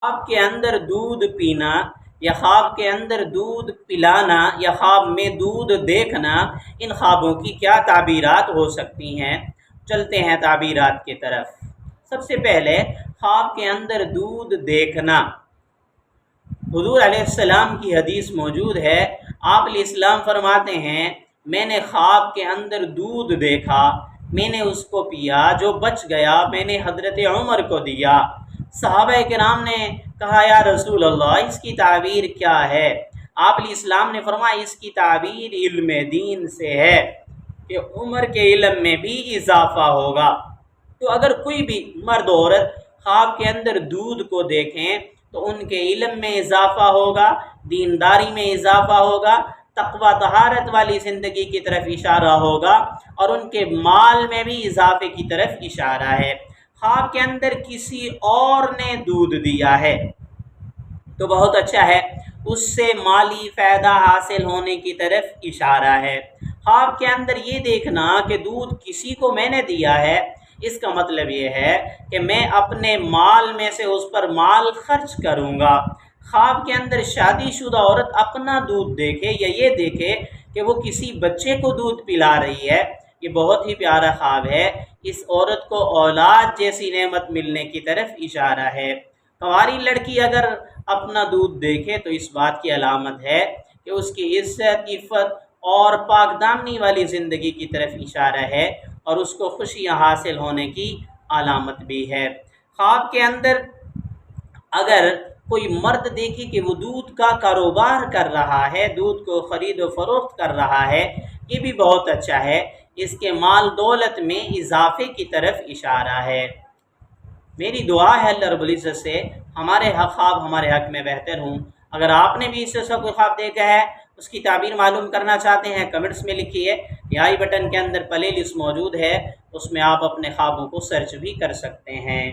خواب کے اندر دودھ پینا یا خواب کے اندر دودھ پلانا یا خواب میں دودھ دیکھنا، ان خوابوں کی کیا تعبیرات ہو سکتی ہیں؟ چلتے ہیں تعبیرات کی طرف۔ سب سے پہلے خواب کے اندر دودھ دیکھنا۔ حضور علیہ السلام کی حدیث موجود ہے، آپ علیہ السلام فرماتے ہیں میں نے خواب کے اندر دودھ دیکھا، میں نے اس کو پیا، جو بچ گیا میں نے حضرت عمر کو دیا۔ صحابہ کرام نے کہا یا رسول اللہ اس کی تعبیر کیا ہے؟ آپ علیہ السلام نے فرمایا اس کی تعبیر علم دین سے ہے کہ عمر کے علم میں بھی اضافہ ہوگا۔ تو اگر کوئی بھی مرد عورت خواب کے اندر دودھ کو دیکھیں تو ان کے علم میں اضافہ ہوگا، دینداری میں اضافہ ہوگا، تقوی طہارت والی زندگی کی طرف اشارہ ہوگا، اور ان کے مال میں بھی اضافے کی طرف اشارہ ہے۔ خواب کے اندر کسی اور نے دودھ دیا ہے تو بہت اچھا ہے، اس سے مالی فائدہ حاصل ہونے کی طرف اشارہ ہے۔ خواب کے اندر یہ دیکھنا کہ دودھ کسی کو میں نے دیا ہے، اس کا مطلب یہ ہے کہ میں اپنے مال میں سے اس پر مال خرچ کروں گا۔ خواب کے اندر شادی شدہ عورت اپنا دودھ دیکھے یا یہ دیکھے کہ وہ کسی بچے کو دودھ پلا رہی ہے، یہ بہت ہی پیارا خواب ہے، اس عورت کو اولاد جیسی نعمت ملنے کی طرف اشارہ ہے۔ کنواری لڑکی اگر اپنا دودھ دیکھے تو اس بات کی علامت ہے کہ اس کی عزت، عفت اور پاک دامنی والی زندگی کی طرف اشارہ ہے، اور اس کو خوشیاں حاصل ہونے کی علامت بھی ہے۔ خواب کے اندر اگر کوئی مرد دیکھے کہ وہ دودھ کا کاروبار کر رہا ہے، دودھ کو خرید و فروخت کر رہا ہے، یہ بھی بہت اچھا ہے، اس کے مال دولت میں اضافے کی طرف اشارہ ہے۔ میری دعا ہے اللہ رب العزت سے ہمارے خواب ہمارے حق میں بہتر ہوں۔ اگر آپ نے بھی اس سے کوئی خواب دیکھا ہے، اس کی تعبیر معلوم کرنا چاہتے ہیں، کمنٹس میں لکھیے۔ آئی بٹن کے اندر پلے لسٹ موجود ہے، اس میں آپ اپنے خوابوں کو سرچ بھی کر سکتے ہیں۔